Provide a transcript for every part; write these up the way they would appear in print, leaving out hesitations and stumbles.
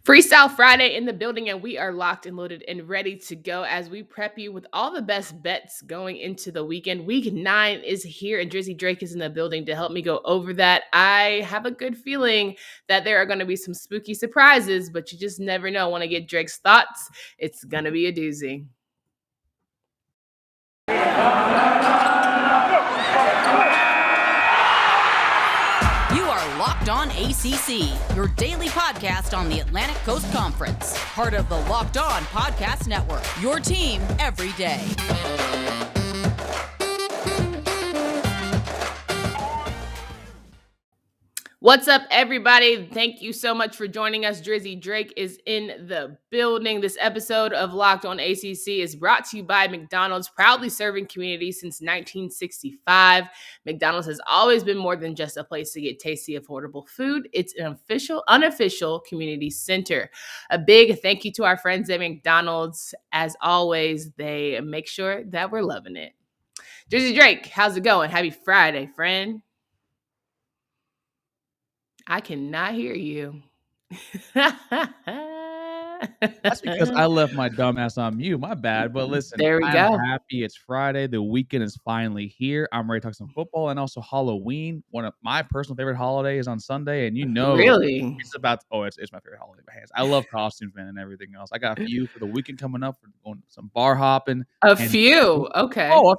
Freestyle Friday in the building, and we are locked and loaded and ready to go as we prep you with all the best bets going into the weekend. Week 9 is here, and Drizzy Drake is in the building to help me go over that. I have a good feeling that there are going to be some spooky surprises, but you just never know. Want to get Drake's thoughts? It's going to be a doozy. Locked On ACC, your daily podcast on the Atlantic Coast Conference. Part of the Locked On Podcast Network, your team every day. What's up, everybody? Thank you so much for joining us. Drizzy Drake is in the building. This episode of Locked On ACC is brought to you by McDonald's, proudly serving communities since 1965. McDonald's has always been more than just a place to get tasty, affordable food. It's an unofficial community center. A big thank you to our friends at McDonald's. As always, they make sure that we're loving it. Drizzy Drake, how's it going? Happy Friday, friend. I cannot hear you. That's because I left my dumb ass on mute. My bad. But listen, There we I'm go. happy it's Friday. The weekend is finally here. I'm ready to talk some football and also Halloween. One of my personal favorite holidays on Sunday. And Really? It's about it's my favorite holiday by hands. I love costumes, man, and everything else. I got a few for the weekend coming up. We're going some bar hopping. A few. Okay. Oh,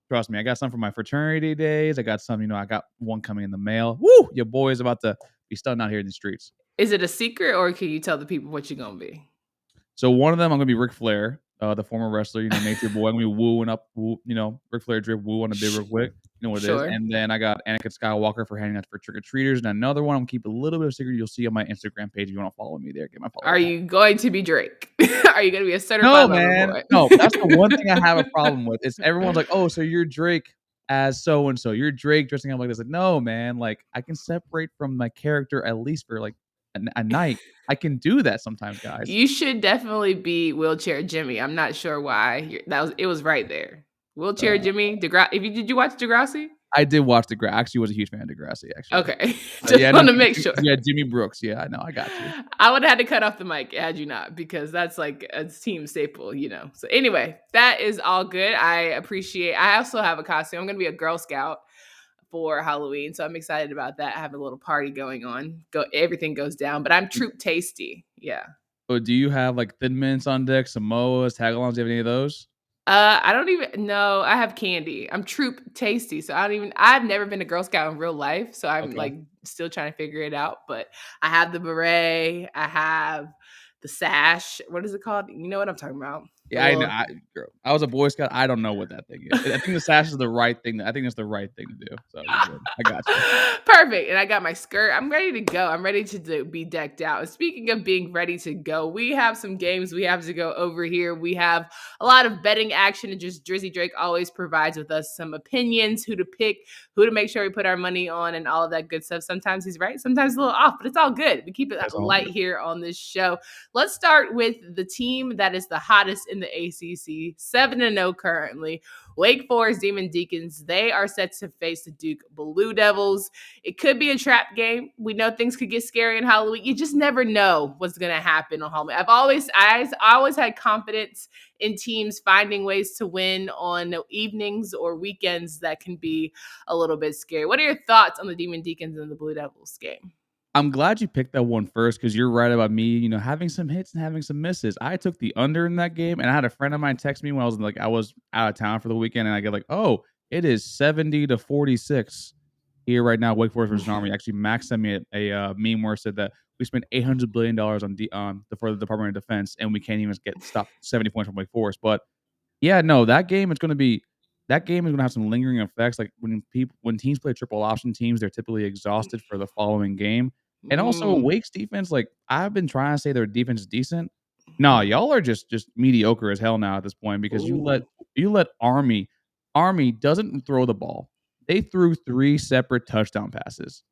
trust me, I got some for my fraternity days. I got some, I got one coming in the mail. Woo! Your boy is about to be stunned out here in the streets. Is it a secret, or can you tell the people what you're going to be? So one of them, I'm going to be Ric Flair, the former wrestler, Nature Boy. I'm going to be wooing up, Ric Flair drip woo on a bit real quick. You know what it is. And then I got Anakin Skywalker for handing out for trick-or-treaters. And another one, I'm going to keep a little bit of secret. You'll see on my Instagram page if you want to follow me there. Get my follow. Are you going to be Drake? Are you going to be a certified No, man. Boy? No, that's the one thing I have a problem with. Is everyone's like, oh, so you're Drake as so-and-so. You're Drake dressing up like this. Like, no, man. Like, I can separate from my character at least for, like, a night. I can do that sometimes, guys. You should definitely be Wheelchair Jimmy. I'm not sure why. It was right there. Wheelchair Jimmy. Did you watch Degrassi? I did watch Degrassi. I actually was a huge fan of Degrassi, actually. Okay. Just want to make sure. Yeah, Jimmy Brooks. Yeah, I know. I got you. I would have had to cut off the mic had you not, because that's like a team staple, So anyway, that is all good. I also have a costume. I'm going to be a Girl Scout for Halloween, so I'm excited about that. I have a little party going on. Everything goes down, but I'm Troop Tasty. Yeah. Oh, do you have like Thin Mints on deck, Samoas, Tagalongs? Do you have any of those? I don't even know. I have candy. I'm Troop Tasty, so I've never been a Girl Scout in real life, so I'm like still trying to figure it out. But I have the beret. I have the sash. What is it called? You know what I'm talking about? Yeah, I know. I was a Boy Scout. I don't know what that thing is. I think the sash is the right thing. I think it's the right thing to do. So I got you. Perfect. And I got my skirt. I'm ready to go. I'm ready to be decked out. And speaking of being ready to go, we have some games we have to go over here. We have a lot of betting action, and just Drizzy Drake always provides with us some opinions, who to pick, who to make sure we put our money on, and all of that good stuff. Sometimes he's right, sometimes a little off, but it's all good. We keep it light here on this show. Let's start with the team that is the hottest in the ACC, 7-0 currently. Wake Forest Demon Deacons, they are set to face the Duke Blue Devils. It could be a trap game. We know things could get scary in Halloween. You just never know what's going to happen on Halloween. I always had confidence in teams finding ways to win on evenings or weekends that can be a little bit scary. What are your thoughts on the Demon Deacons and the Blue Devils game? I'm glad you picked that one first, because you're right about me, having some hits and having some misses. I took the under in that game, and I had a friend of mine text me when I was out of town for the weekend, and I get like, oh, it is 70-46 here right now. Wake Forest versus Army. Actually, Max sent me a meme where it said that we spent $800 billion for the Department of Defense, and we can't even stop 70 points from Wake Forest. But yeah, no, that game is going to have some lingering effects. Like when teams play triple option teams, they're typically exhausted for the following game. And also Wake's defense, like I've been trying to say their defense is decent. No, y'all are just mediocre as hell now at this point, because you let Army doesn't throw the ball. They threw 3 separate touchdown passes.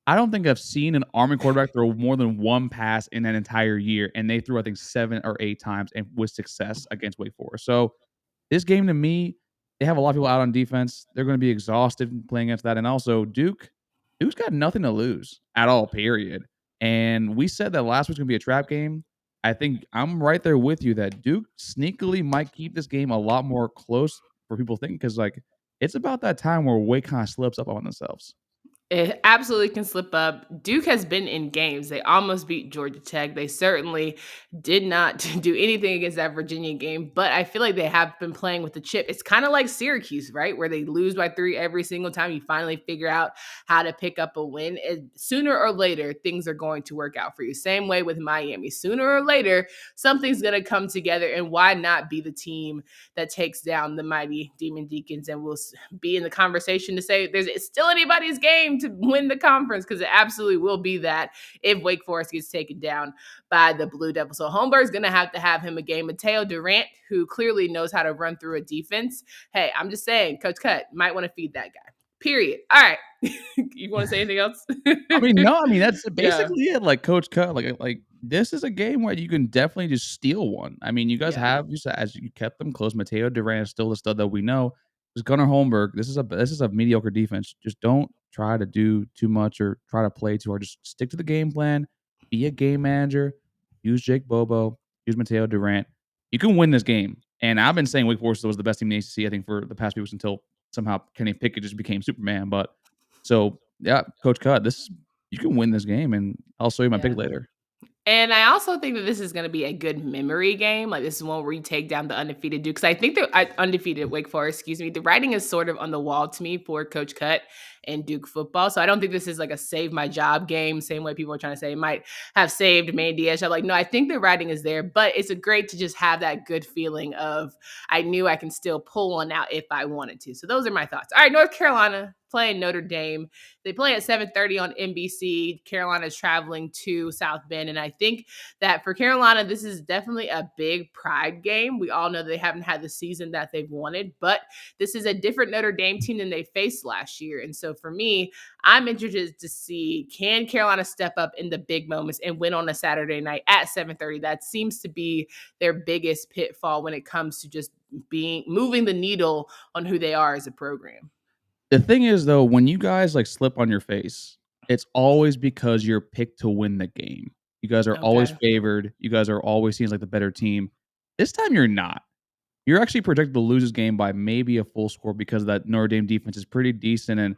I don't think I've seen an Army quarterback throw more than one pass in an entire year, and they threw I think 7 or 8 times and with success against Wake Forest. So this game, to me, they have a lot of people out on defense. They're going to be exhausted playing against that. And also, Duke's got nothing to lose at all, period. And we said that last week's gonna be a trap game. I think I'm right there with you that Duke sneakily might keep this game a lot more close for people thinking because like it's about that time where Wake kind of slips up on themselves. It absolutely can slip up. Duke has been in games. They almost beat Georgia Tech. They certainly did not do anything against that Virginia game, but I feel like they have been playing with the chip. It's kind of like Syracuse, right? Where they lose by 3 every single time. You finally figure out how to pick up a win. Sooner or later, things are going to work out for you. Same way with Miami. Sooner or later, something's going to come together, and why not be the team that takes down the mighty Demon Deacons and will be in the conversation to say it's still anybody's game to win the conference, because it absolutely will be that if Wake Forest gets taken down by the Blue Devils. So Holmberg's going to have him a game. Mateo Durant, who clearly knows how to run through a defense. Hey, I'm just saying, Coach Cut might want to feed that guy. Period. All right. You want to say anything else? I mean, no, I mean that's Yeah. basically it. Like Coach Cut, like this is a game where you can definitely just steal one. I mean, you guys Yeah. have just as you kept them close. Mateo Durant is still the stud that we know. Just Gunnar Holmberg. This is a mediocre defense. Just don't try to do too much or try to play too hard. Just stick to the game plan. Be a game manager. Use Jake Bobo. Use Mateo Durant. You can win this game. And I've been saying Wake Forest was the best team in the ACC. I think for the past few weeks until somehow Kenny Pickett just became Superman. But so yeah, Coach Cut, you can win this game, and I'll show you my pick Yeah. later. And I also think that this is going to be a good memory game. Like, this is one where you take down the undefeated Duke. Because I think the undefeated Wake Forest, excuse me, the writing is sort of on the wall to me for Coach Cut and Duke football. So I don't think this is like a save my job game. Same way people are trying to say it might have saved Mandy Diaz. I'm like, no, I think the writing is there. But it's a great to just have that good feeling of I knew I can still pull one out if I wanted to. So those are my thoughts. All right, North Carolina playing Notre Dame. They play at 7:30 on NBC. Carolina's traveling to South Bend. And I think that for Carolina, this is definitely a big pride game. We all know they haven't had the season that they've wanted, but this is a different Notre Dame team than they faced last year. And so for me, I'm interested to see, can Carolina step up in the big moments and win on a Saturday night at 7:30? That seems to be their biggest pitfall when it comes to just moving the needle on who they are as a program. The thing is, though, when you guys like slip on your face, it's always because you're picked to win the game. You guys are always Okay. favored. You guys are always seen as like the better team. This time you're not. You're actually projected to lose this game by maybe a full score because that Notre Dame defense is pretty decent, and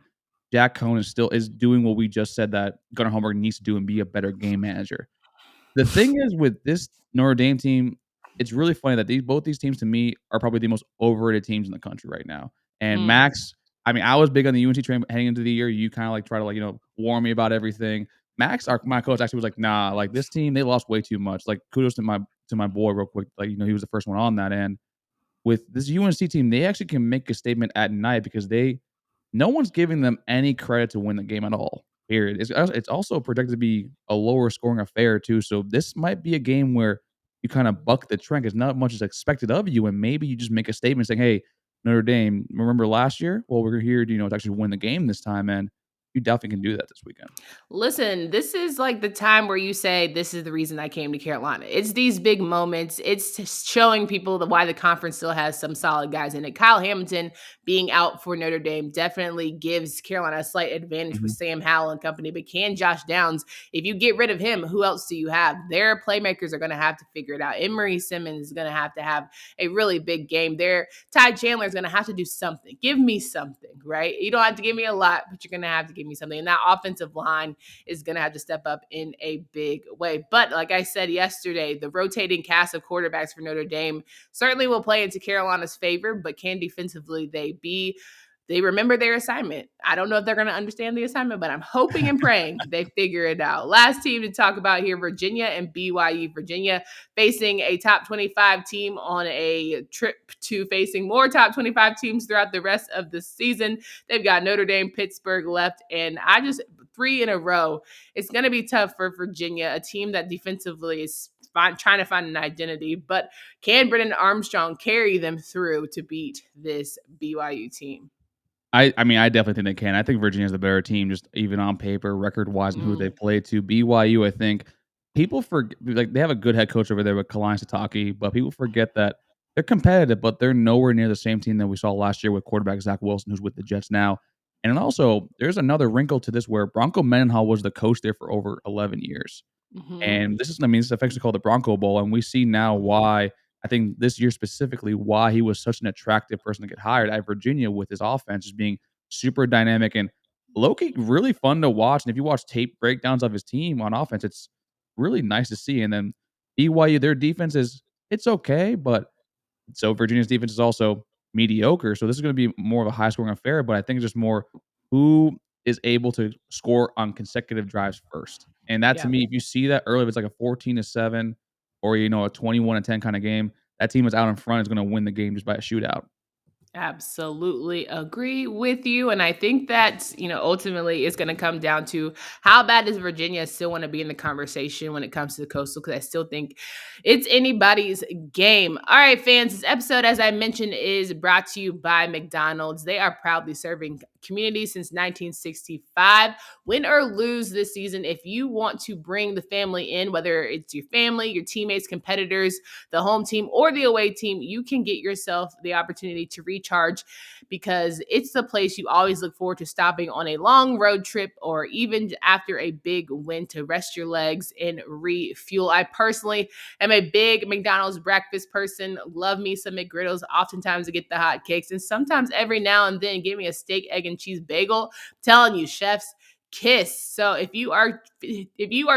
Jack Cohn is doing what we just said that Gunnar Holmberg needs to do and be a better game manager. The thing is with this Notre Dame team, it's really funny that both these teams to me are probably the most overrated teams in the country right now. And Mm. Max, I mean, I was big on the UNC train heading into the year. You kind of like try to like, warn me about everything. Max, my coach actually was like, nah, like this team, they lost way too much. Like kudos to my boy real quick. Like, he was the first one on that end. With this UNC team, they actually can make a statement at night because no one's giving them any credit to win the game at all. Period. It's also projected to be a lower scoring affair too. So this might be a game where you kind of buck the trend because not much is expected of you, and maybe you just make a statement saying, "Hey, Notre Dame, remember last year? Well, we're here, to actually win the game this time, and you definitely can do that this weekend." Listen, this is like the time where you say, this is the reason I came to Carolina. It's these big moments. It's just showing people why the conference still has some solid guys in it. Kyle Hamilton being out for Notre Dame definitely gives Carolina a slight advantage with Mhm. Sam Howell and company. But can Josh Downs, if you get rid of him, who else do you have? Their playmakers are going to have to figure it out. Emery Simmons is going to have a really big game. Ty Chandler is going to have to do something. Give me something, right? You don't have to give me a lot, but you're going to have to give me something. And that offensive line is going to have to step up in a big way. But like I said yesterday, the rotating cast of quarterbacks for Notre Dame certainly will play into Carolina's favor, but can defensively they remember their assignment. I don't know if they're going to understand the assignment, but I'm hoping and praying they figure it out. Last team to talk about here, Virginia and BYU. Virginia facing a top 25 team on a trip to facing more top 25 teams throughout the rest of the season. They've got Notre Dame, Pittsburgh left, and 3 in a row. It's going to be tough for Virginia, a team that defensively is trying to find an identity, but can Brennan Armstrong carry them through to beat this BYU team? I mean, I definitely think they can. I think Virginia's the better team, just even on paper, record-wise, and who they Mm. play to. BYU, I think people forget, like, they have a good head coach over there with Kalani Sitake, but people forget that they're competitive, but they're nowhere near the same team that we saw last year with quarterback Zach Wilson, who's with the Jets now. And then also, there's another wrinkle to this where Bronco Mendenhall was the coach there for over 11 years. Mhm. And this is affectionately called the Bronco Bowl, and we see now why I think this year specifically, why he was such an attractive person to get hired at Virginia with his offense just being super dynamic and low-key really fun to watch, and if you watch tape breakdowns of his team on offense, it's really nice to see, and then BYU, their defense is it's okay, but so Virginia's defense is also mediocre. So this is going to be more of a high scoring affair, but I think it's just more who is able to score on consecutive drives first. And that to Yeah. me, if you see that early, if it's like a 14-7 or a 21-10 kind of game, that team is out in front is going to win the game just by a shootout. Absolutely agree with you. And I think that, ultimately it's going to come down to how bad does Virginia still want to be in the conversation when it comes to the Coastal? Because I still think it's anybody's game. All right, fans, this episode, as I mentioned, is brought to you by McDonald's. They are proudly serving communities since 1965. Win or lose this season, if you want to bring the family in, whether it's your family, your teammates, competitors, the home team, or the away team, you can get yourself the opportunity to recharge because it's the place you always look forward to stopping on a long road trip or even after a big win to rest your legs and refuel. I personally am a big McDonald's breakfast person. Love me some McGriddles. Oftentimes I get the hot cakes and sometimes every now and then give me a steak, egg, and cheese bagel. I'm telling you, chefs, kiss. So if you are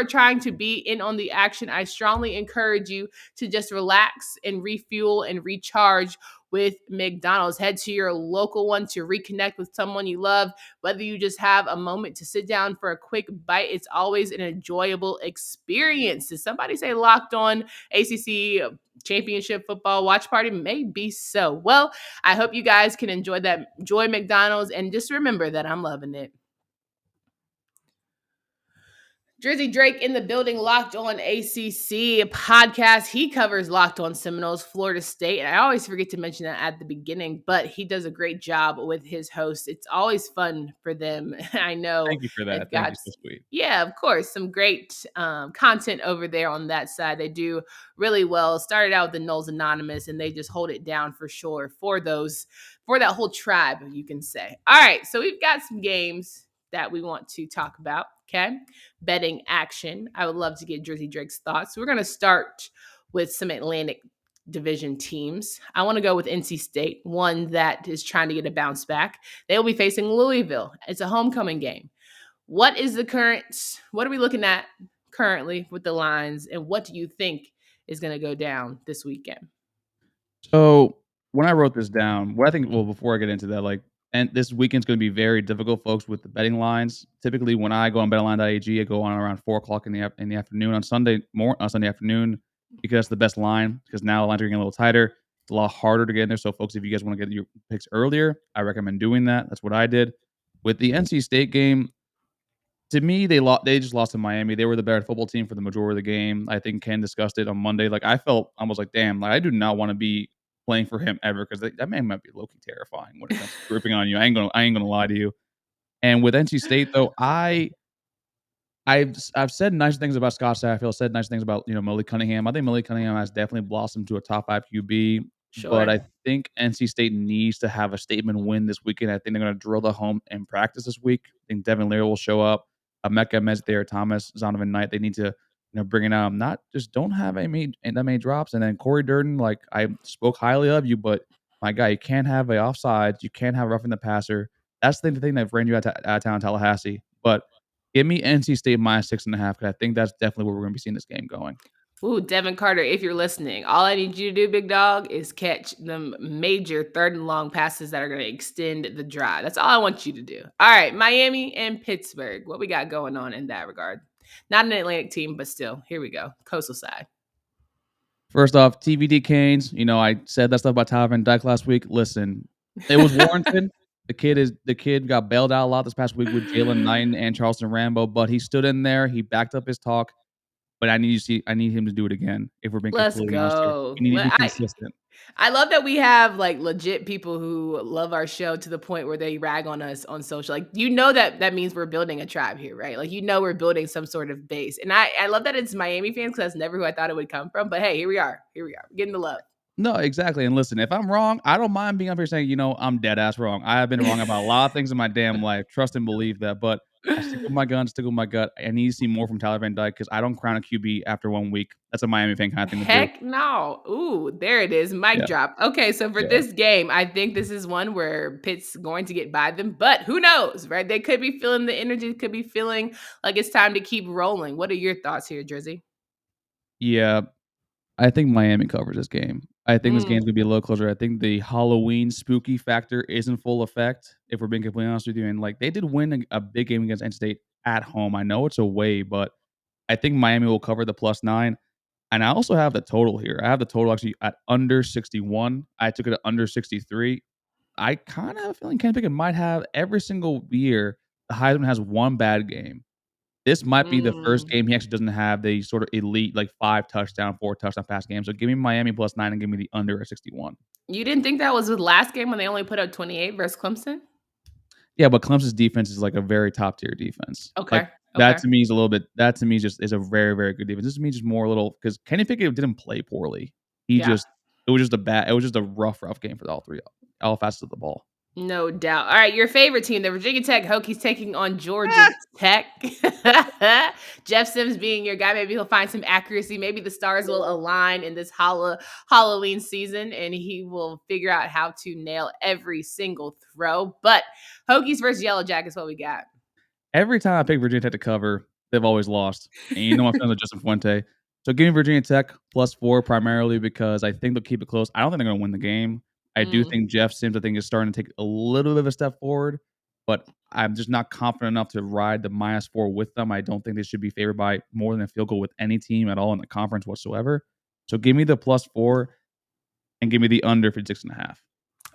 trying to be in on the action, I strongly encourage you to just relax and refuel and recharge with McDonald's. Head to your local one to reconnect with someone you love. Whether you just have a moment to sit down for a quick bite, it's always an enjoyable experience. Did somebody say locked on ACC championship football watch party? Maybe so. Well, I hope you guys can enjoy that. Enjoy McDonald's and just remember that I'm loving it. Drizzy Drake in the building, Locked On ACC podcast. He covers Locked On Seminoles, Florida State. And I always forget to mention that at the beginning, but he does a great job with his host. It's always fun for them. I know Thank you for they've that. Thank got, you. So sweet. yeah, of course, some great content over there on that side. They do really well. Started out with the Knowles Anonymous, and they just hold it down for sure for that whole tribe, you can say. All right, so we've got some games that we want to talk about. Okay, betting action. I would love to get Drizzy Drake's thoughts. We're going to start with some Atlantic Division teams. I want to go with NC State, one that is trying to get a bounce back. They will be facing Louisville. It's a homecoming game. What are we looking at currently with the lines, and what do you think is going to go down this weekend? So when I wrote this down, what I think, well, before I get into that, like, and this weekend's going to be very difficult, folks, with the betting lines. Typically, when I go on BetOnline.ag, I go on around 4 o'clock in the afternoon on Sunday afternoon because it's the best line. Because now lines are getting a little tighter. It's a lot harder to get in there. So, folks, if you guys want to get your picks earlier, I recommend doing that. That's what I did with the NC State game. To me, they just lost to Miami. They were the better football team for the majority of the game. I think Ken discussed it on Monday. Like, I was like, "Damn, like, I do not wanna be playing for him ever because that man might be low-key terrifying when it comes to gripping on you. I ain't gonna lie to you." And with NC State, though, I've said nice things about Scott Satterfield, said nice things about, Malik Cunningham. I think Malik Cunningham has definitely blossomed to a top 5 QB, but Sure. I think NC State needs to have a statement win this weekend. I think they're gonna drill the home in practice this week. I think Devin Leary will show up. Emeka Mesdair, Thomas, Zonovan Knight, they need to, bring it out. Not just don't have that many drops. And then Corey Durden, like, I spoke highly of you, but my guy, you can't have a offsides. You can't have roughing the passer. That's the thing that ran you out of town in Tallahassee. But give me NC State minus 6.5 because I think that's definitely where we're going to be seeing this game going. Ooh, Devin Carter, if you're listening, all I need you to do, big dog, is catch the major third and long passes that are going to extend the drive. That's all I want you to do. All right, Miami and Pittsburgh. What we got going on in that regard? Not an Atlantic team, but still, here we go. Coastal side. First off, TVD Canes. I said that stuff about Tyler Van Dyke last week. Listen, it was warranted. The kid got bailed out a lot this past week with Jalen Knight and Charleston Rambo, but he stood in there. He backed up his talk. But I need him to do it again. If we're being Let's completely honest here, go. we need to Well, be consistent. I love that we have like legit people who love our show to the point where they rag on us on social. Like, that means we're building a tribe here, right? Like, we're building some sort of base. And I love that it's Miami fans because that's never who I thought it would come from. But hey, here we are. Here we are. We're getting the love. No, exactly, and listen, if I'm wrong, I don't mind being up here saying, "I'm dead ass wrong." I have been wrong about a lot of things in my damn life, trust and believe that, but I stick with my guns, stick with my gut. I need to see more from Tyler Van Dyke because I don't crown a QB after 1 week. That's a Miami fan kinda thing to do. Heck no. Ooh, there it is. Mic Yeah, drop. Okay, so for yeah. this game, I think this is one where Pitt's going to get by them, but who knows, right? They could be feeling the energy, could be feeling like it's time to keep rolling. What are your thoughts here, Drizzy? Yeah, I think Miami covers this game. I think this game's Mm, gonna be a little closer. I think the Halloween spooky factor is in full effect, if we're being completely honest with you, and, like, they did win a big game against NC State at home. I know it's away, but I think Miami will cover the +9. And I also have the total here. I have the total actually at under 61. I took it at under 63. I kinda have a feeling Kenny Pickett might have every single year, the Heisman has one bad game. This might be the first mm. game he actually doesn't have the sort of elite, like, 5 touchdown, 4 touchdown pass game. So give me Miami +9 and give me the under at 61. You didn't think that was the last game when they only put up 28 versus Clemson? Yeah, but Clemson's defense is like a very top tier defense. Like, Okay. that Okay. to me is a little bit that to me just is a very, very good defense. This to me just more a little because Kenny Pickett didn't play poorly. He Yeah. just it was just a rough game for all facets of the ball. No doubt. All right, your favorite team, the Virginia Tech Hokies, taking on Georgia Tech. Jeff Sims being your guy. Maybe he'll find some accuracy. Maybe the stars will align in this Halloween season, and he will figure out how to nail every single throw. But Hokies versus Yellow Jackets, what we got? Every time I pick Virginia Tech to cover, they've always lost. And my friends are Justin Fuente. So give me Virginia Tech +4 primarily because I think they'll keep it close. I don't think they're gonna win the game. I do Mm. think Jeff Sims, I think, is starting to take a little bit of a step forward, but I'm just not confident enough to ride the -4 with them. I don't think they should be favored by more than a field goal with any team at all in the conference whatsoever. So give me the +4 and give me the under for 6.5.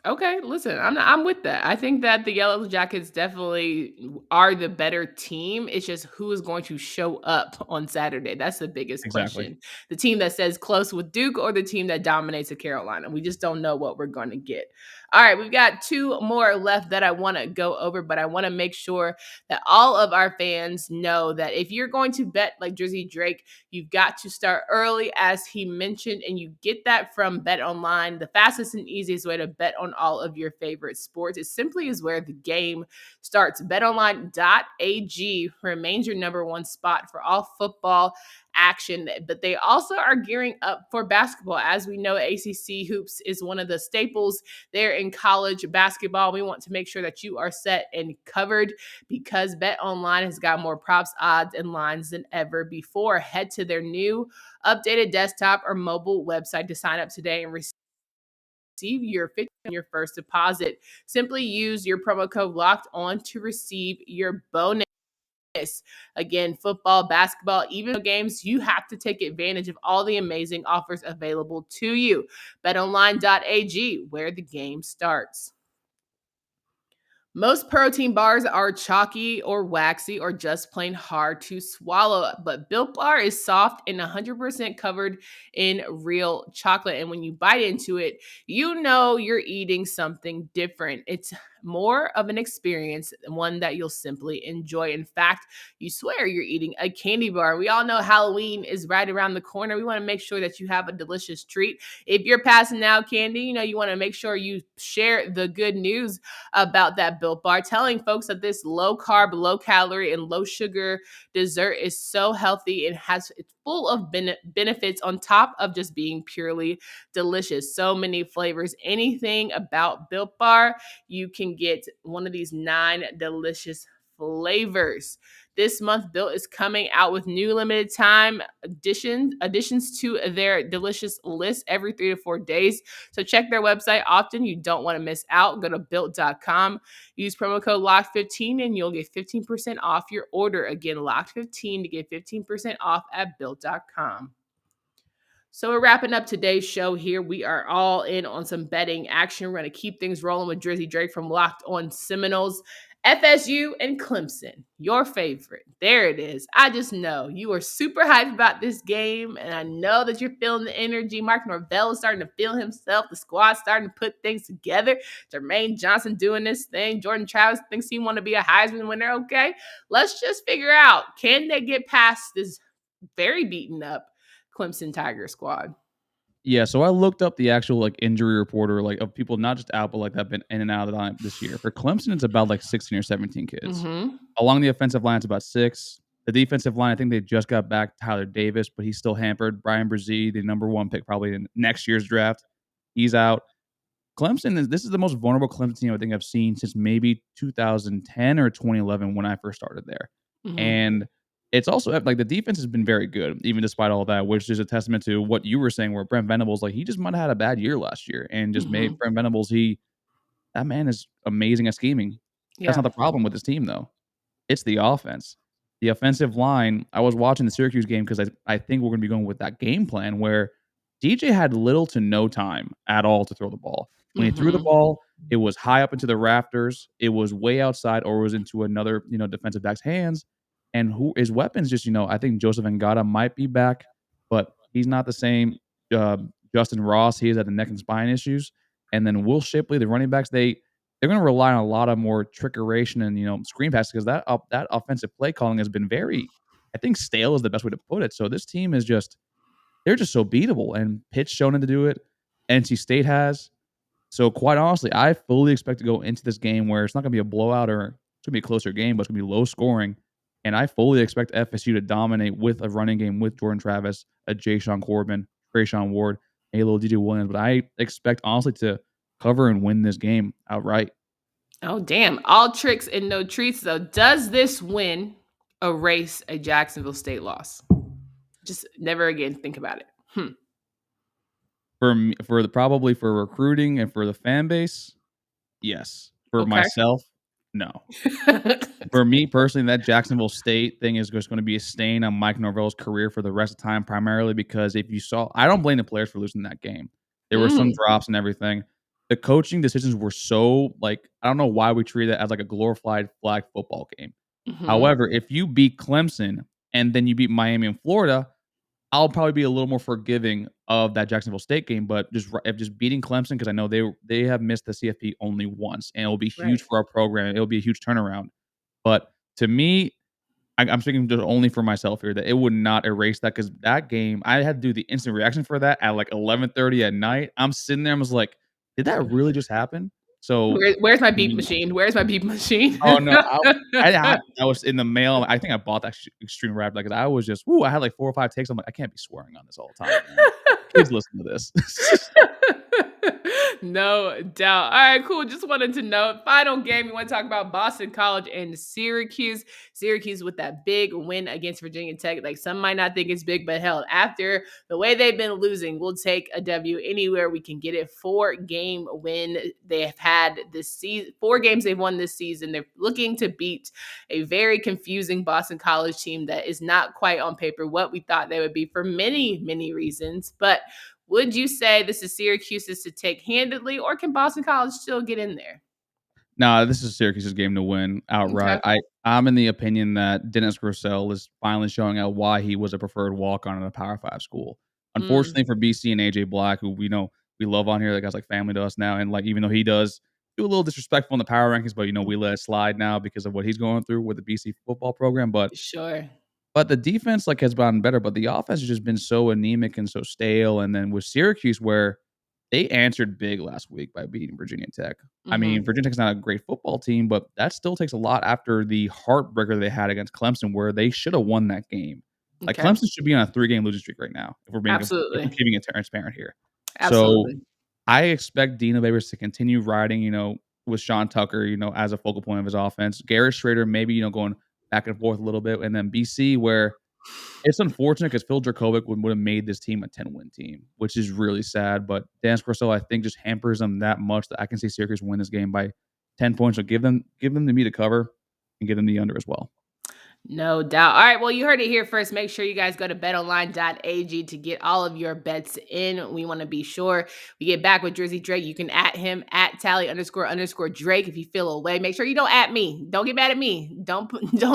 Okay, listen, I'm with that. I think that the Yellow Jackets definitely are the better team. It's just who is going to show up on Saturday. That's the biggest Exactly. question. The team that says close with Duke or the team that dominates at Carolina. We just don't know what we're going to get. All right, we've got two more left that I want to go over, but I want to make sure that all of our fans know that if you're going to bet like Drizzy Drake, you've got to start early, as he mentioned, and you get that from BetOnline. The fastest and easiest way to bet on all of your favorite sports. It simply is where the game starts. BetOnline.ag remains your number one spot for all football action, but they also are gearing up for basketball. As we know, ACC hoops is one of the staples there in college basketball. We want to make sure that you are set and covered because BetOnline has got more props, odds, and lines than ever before. Head to their new updated desktop or mobile website to sign up today and receive your 50 on your first deposit. Simply use your promo code locked on to receive your bonus. Again, football, basketball, even games, you have to take advantage of all the amazing offers available to you. BetOnline.ag, where the game starts. Most protein bars are chalky or waxy or just plain hard to swallow, but Built Bar is soft and 100% covered in real chocolate. And when you bite into it, you know you're eating something different. It's more of an experience, one that you'll simply enjoy. In fact, you swear you're eating a candy bar. We all know Halloween is right around the corner. We want to make sure that you have a delicious treat. If you're passing out candy, you want to make sure you share the good news about that Built Bar, telling folks that this low carb, low calorie, and low sugar dessert is so healthy. It's full of benefits on top of just being purely delicious. So many flavors. Anything about Built Bar, you can get one of these 9 delicious flavors. This month, Built is coming out with new limited time additions to their delicious list every 3 to 4 days. So check their website often. You don't want to miss out. Go to built.com. Use promo code LOCK15 and you'll get 15% off your order. Again, LOCK15 to get 15% off at built.com. So we're wrapping up today's show here. We are all in on some betting action. We're going to keep things rolling with Drizzy Drake from Locked On Seminoles, FSU, and Clemson. Your favorite. There it is. I just know you are super hyped about this game, and I know that you're feeling the energy. Mark Norvell is starting to feel himself. The squad's starting to put things together. Jermaine Johnson doing this thing. Jordan Travis thinks he want to be a Heisman winner. Okay, let's just figure out, can they get past this very beaten up Clemson Tiger squad? Yeah, so I looked up the actual, like, injury reporter, like, of people not just out, but, like, that have been in and out of the line this year. For Clemson, it's about, like, 16 or 17 kids. Mhm. Along the offensive line, it's about 6. The defensive line, I think they just got back Tyler Davis, but he's still hampered. Brian Brzee, the number 1 pick probably in next year's draft, he's out. Clemson is this is the most vulnerable Clemson team I think I've seen since maybe 2010 or 2011 when I first started there. Mhm. And it's also like the defense has been very good, even despite all that, which is a testament to what you were saying, where Brent Venables, like he just might have had a bad year last year and just made Mhm. Brent Venables, that man is amazing at scheming. That's Yeah. not the problem with this team though. It's the offense. The offensive line, I was watching the Syracuse game because I think we're gonna be going with that game plan where DJ had little to no time at all to throw the ball. When he threw the Mhm. ball, it was high up into the rafters, it was way outside, or it was into another, defensive back's hands, and who his weapons just, I think Joseph Ngata might be back, but he's not the same, uh, Justin Ross, he has had the neck and spine issues, and then Will Shipley, the running backs, they're gonna rely on a lot of more trickeration and, screen passes because that offensive play calling has been very, I think, stale is the best way to put it. So this team is just they're just so beatable, and Pitt's shown them to do it. NC State has. So quite honestly, I fully expect to go into this game where it's not gonna be a blowout or it's gonna be a closer game, but it's gonna be low scoring. And I fully expect FSU to dominate with a running game with Jordan Travis, a Jay Corbin, Trayshawn Ward, a little DJ Williams. But I expect honestly to cover and win this game outright. Oh, damn. All tricks and no treats, though. Does this win erase a Jacksonville State loss? Just never again think about it. For me, probably for recruiting and for the fan base, yes. For Okay. myself, no. For me personally, that Jacksonville State thing is just gonna be a stain on Mike Norvell's career for the rest of the time, primarily because if you saw I don't blame the players for losing that game. There were some Mm, drops and everything. The coaching decisions were so, like, I don't know why we treat it as, like, a glorified flag football game. mhm. However, if you beat Clemson and then you beat Miami and Florida, I'll probably be a little more forgiving of that Jacksonville State game, but just beating Clemson because I know they have missed the CFP only once, and it'll be huge Right. for our program. It'll be a huge turnaround. But to me, I'm speaking just only for myself here that it would not erase that because that game, I had to do the instant reaction for that at like 11:30 at night. I'm sitting there, I was like, "Did that really just happen?" So, Where's my beep me machine? Where's my beep machine? oh, no, I was in the mail. I think I bought that Extreme Rap because I was just I had like 4 or 5 takes. I'm like, "I can't be swearing on this all the time, man. Kids listen to this." No doubt. All right, cool. Just wanted to know. Final game. We want to talk about Boston College and Syracuse. Syracuse with that big win against Virginia Tech. Like some might not think it's big, but hell, after the way they've been losing, we'll take a W anywhere we can get it. 4-game win they have had this season. 4 games they've won this season. They're looking to beat a very confusing Boston College team that is not quite on paper what we thought they would be for many, many reasons. But would you say this is Syracuse's to take handedly, or can Boston College still get in there? Nah, this is Syracuse's game to win outright. Okay. I'm in the opinion that Dennis Grosel is finally showing out why he was a preferred walk-on in a Power 5 school. Mm, Unfortunately for BC and AJ Black, who we know we love on here, that guy's like family to us now, and, like, even though he does do a little disrespectful in the power rankings, but, we let it slide now because of what he's going through with the BC football program, sure. but the defense, like, has gotten better, but the offense has just been so anemic and so stale, and then with Syracuse, where they answered big last week by beating Virginia Tech. I mean, Mhm. Virginia Tech's not a great football team, but that still takes a lot after the heartbreaker they had against Clemson, where they should have won that game. Like, Okay. Clemson should be on a 3-game losing streak right now, if we're Absolutely. keeping it transparent here. So, Absolutely. I expect Dino Babers to continue riding, with Sean Tucker, as a focal point of his offense. Garrett Schrader maybe, going back and forth a little bit, and then BC where it's unfortunate because Phil Dracovic would have made this team a 10-win team, which is really sad, but Dan Scorsello, I think, just hampers them that much that I can see Syracuse win this game by 10 points. So give them the me to cover and give them the under as well. No doubt. All right. Well, you heard it here first. Make sure you guys go to betonline.ag to get all of your bets in. We want to be sure we get back with Drizzy Drake. You can at him at tally__Drake if you feel away. Make sure you don't at me. Don't get mad at me. Don't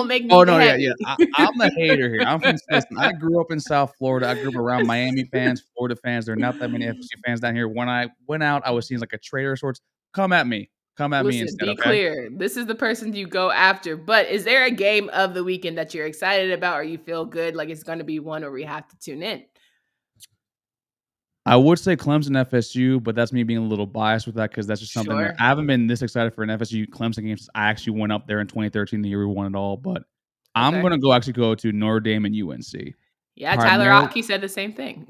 make Oh, me the no, yeah, yeah. heavy. I'm the hater here. I'm from listen, I grew up in South Florida. I grew up around Miami fans, Florida fans. There are not that many FSU fans down here. When I went out, I was seen as like a traitor of sorts. Come at me. Come at me Listen, instead, be okay? clear. This is the person you go after. But is there a game of the weekend that you're excited about or you feel good like it's going to be one where we have to tune in? I would say Clemson FSU, but that's me being a little biased with that because that's just something that Sure. I haven't been this excited for an FSU Clemson game since I actually went up there in 2013, the year we won it all. But I'm Okay. gonna go to Notre Dame and UNC. Yeah, Tyler Primarily Rocky said the same thing.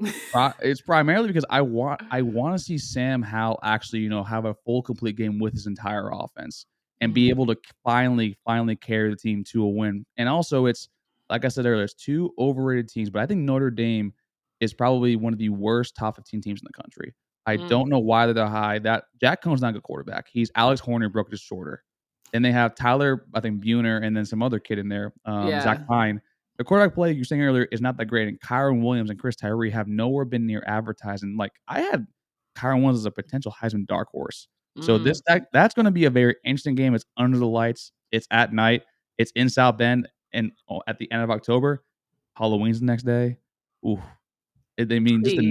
It's primarily because I wanna see Sam Howell actually, have a full complete game with his entire offense and be Mhm. able to finally carry the team to a win. And also, it's like I said earlier, it's 2 overrated teams, but I think Notre Dame is probably one of the worst top 15 teams in the country. I Mm. don't know why they're that high. That Jack Cohn's not a good quarterback. He's Alex Horner broke his shoulder. Then they have Tyler, I think, Buhner, and then some other kid in there, Zach Yeah. Pine. The quarterback play you were saying earlier is not that great, and Kyron Williams and Chris Tyree have nowhere been near advertising. Like, I had Kyron Williams as a potential Heisman dark horse. So Mm. that's gonna be a very interesting game. It's under the lights. It's at night. It's in South Bend, and at the end of October. Halloween's the next day. Ooh, I mean, just Please.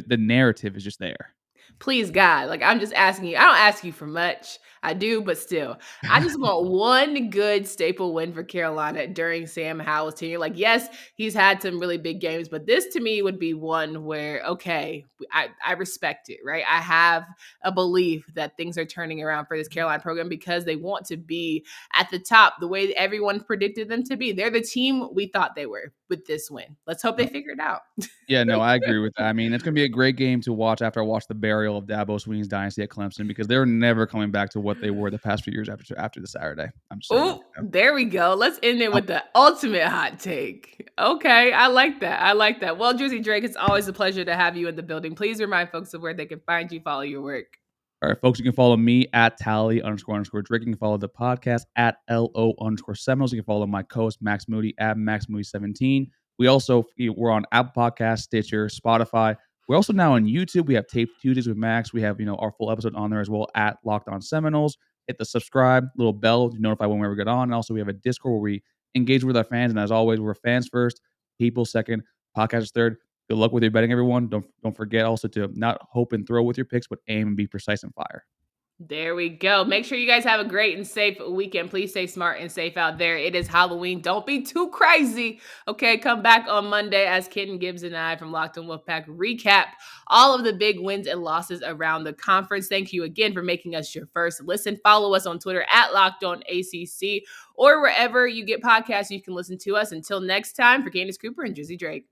the narrative is just there. Please, God, like, I'm just asking you. I don't ask you for much. I do, but still. I just want one good staple win for Carolina during Sam Howell's tenure. Like, yes, he's had some really big games, but this to me would be one where, okay, I respect it, right? I have a belief that things are turning around for this Carolina program because they want to be at the top the way everyone predicted them to be. They're the team we thought they were with this win. Let's hope they figure it out. Yeah, no, I agree with that. I mean, it's gonna be a great game to watch after I watch the burial of Dabo Swinney's dynasty at Clemson because they're never coming back to what they were the past few years after the Saturday. I'm just saying. Oh, there we go. Let's end it Oh, with the ultimate hot take. Okay, I like that. I like that. Well, Drizzy Drake, it's always a pleasure to have you in the building. Please remind folks of where they can find you, follow your work. all right, folks, you can follow me at Tally__Drake. You can follow the podcast at LO_Seminoles. You can follow my co-host Max Moody at Max Moody 17. We're on Apple Podcasts, Stitcher, Spotify. We're also now on YouTube. We have Tape Tuesdays with Max. We have, our full episode on there as well at Locked On Seminoles. Hit the subscribe, little bell to notify when we ever get on. And also we have a Discord where we engage with our fans. And as always, we're fans first, people second, podcasters third. Good luck with your betting, everyone. Don't forget also to not hope and throw with your picks, but aim and be precise and fire. There we go. Make sure you guys have a great and safe weekend. Please stay smart and safe out there. It is Halloween. Don't be too crazy. Okay, come back on Monday as Kitten Gibbs and I from Locked on Wolfpack recap all of the big wins and losses around the conference. Thank you again for making us your first listen. Follow us on Twitter at Locked on ACC or wherever you get podcasts, you can listen to us. Until next time, for Candace Cooper and Drizzy Drake.